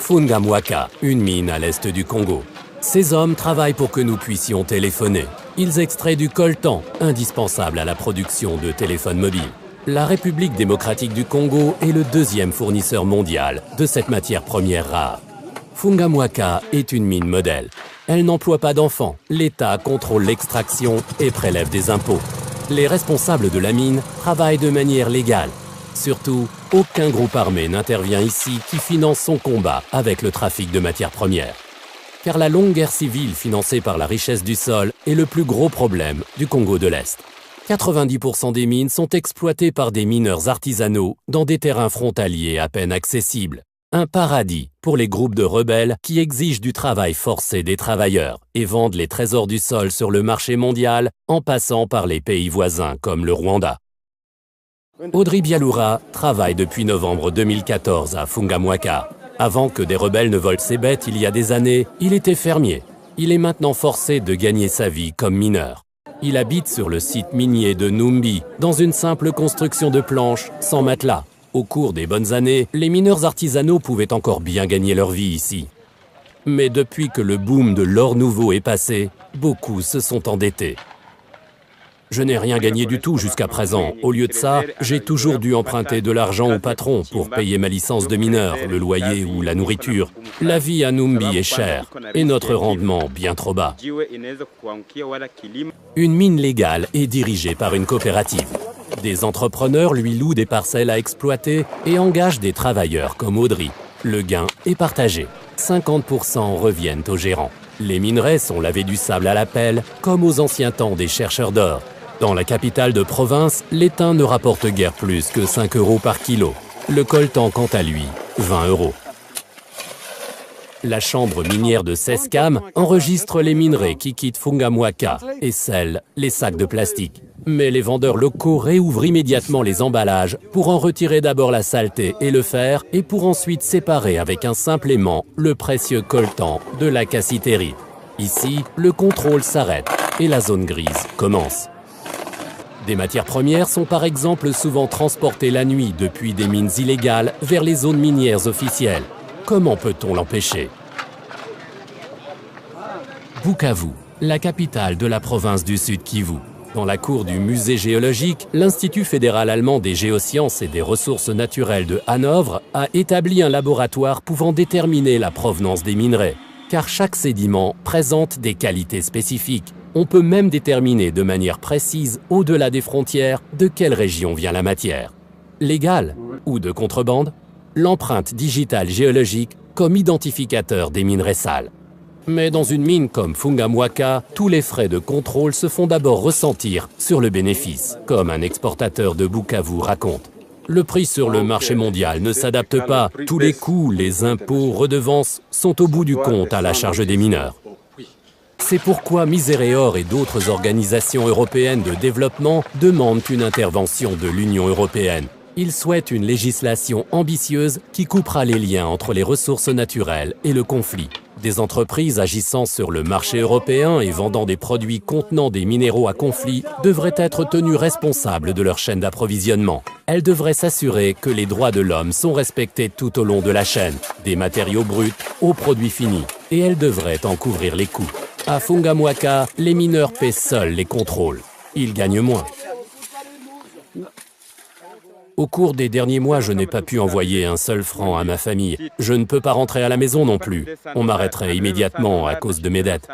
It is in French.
Fungamwaka, une mine à l'est du Congo. Ces hommes travaillent pour que nous puissions téléphoner. Ils extraient du coltan, indispensable à la production de téléphones mobiles. La République démocratique du Congo est le deuxième fournisseur mondial de cette matière première rare. Fungamwaka est une mine modèle. Elle n'emploie pas d'enfants. L'État contrôle l'extraction et prélève des impôts. Les responsables de la mine travaillent de manière légale. Surtout, aucun groupe armé n'intervient ici qui finance son combat avec le trafic de matières premières. Car la longue guerre civile financée par la richesse du sol est le plus gros problème du Congo de l'Est. 90% des mines sont exploitées par des mineurs artisanaux dans des terrains frontaliers à peine accessibles. Un paradis pour les groupes de rebelles qui exigent du travail forcé des travailleurs et vendent les trésors du sol sur le marché mondial en passant par les pays voisins comme le Rwanda. Audrey Bialoura travaille depuis novembre 2014 à Fungamwaka. Avant que des rebelles ne volent ses bêtes il y a des années, il était fermier. Il est maintenant forcé de gagner sa vie comme mineur. Il habite sur le site minier de Numbi, dans une simple construction de planches, sans matelas. Au cours des bonnes années, les mineurs artisanaux pouvaient encore bien gagner leur vie ici. Mais depuis que le boom de l'or nouveau est passé, beaucoup se sont endettés. Je n'ai rien gagné du tout jusqu'à présent. Au lieu de ça, j'ai toujours dû emprunter de l'argent au patron pour payer ma licence de mineur, le loyer ou la nourriture. La vie à Numbi est chère et notre rendement bien trop bas. Une mine légale est dirigée par une coopérative. Des entrepreneurs lui louent des parcelles à exploiter et engagent des travailleurs comme Audrey. Le gain est partagé. 50% reviennent aux gérants. Les minerais sont lavés du sable à la pelle, comme aux anciens temps des chercheurs d'or. Dans la capitale de province, l'étain ne rapporte guère plus que 5 € par kilo. Le coltan, quant à lui, 20 €. La chambre minière de Sescam enregistre les minerais qui quittent Fungamwaka et scelle les sacs de plastique. Mais les vendeurs locaux réouvrent immédiatement les emballages pour en retirer d'abord la saleté et le fer et pour ensuite séparer avec un simple aimant le précieux coltan de la cassiterie. Ici, le contrôle s'arrête et la zone grise commence. Des matières premières sont par exemple souvent transportées la nuit depuis des mines illégales vers les zones minières officielles. Comment peut-on l'empêcher? Bukavu, la capitale de la province du Sud Kivu. Dans la cour du musée géologique, l'Institut fédéral allemand des géosciences et des ressources naturelles de Hanovre a établi un laboratoire pouvant déterminer la provenance des minerais. Car chaque sédiment présente des qualités spécifiques. On peut même déterminer de manière précise, au-delà des frontières, de quelle région vient la matière. Légale ou de contrebande? L'empreinte digitale géologique comme identificateur des minerais sales. Mais dans une mine comme Fungamwaka, tous les frais de contrôle se font d'abord ressentir sur le bénéfice, comme un exportateur de Bukavu raconte. Le prix sur le marché mondial ne s'adapte pas. Tous les coûts, les impôts, redevances sont au bout du compte à la charge des mineurs. C'est pourquoi Misereor et d'autres organisations européennes de développement demandent une intervention de l'Union européenne. Ils souhaitent une législation ambitieuse qui coupera les liens entre les ressources naturelles et le conflit. Des entreprises agissant sur le marché européen et vendant des produits contenant des minéraux à conflit devraient être tenues responsables de leur chaîne d'approvisionnement. Elles devraient s'assurer que les droits de l'homme sont respectés tout au long de la chaîne, des matériaux bruts aux produits finis, et elles devraient en couvrir les coûts. À Fungamwaka, les mineurs paient seuls les contrôles. Ils gagnent moins. Au cours des derniers mois, je n'ai pas pu envoyer un seul franc à ma famille. Je ne peux pas rentrer à la maison non plus. On m'arrêterait immédiatement à cause de mes dettes.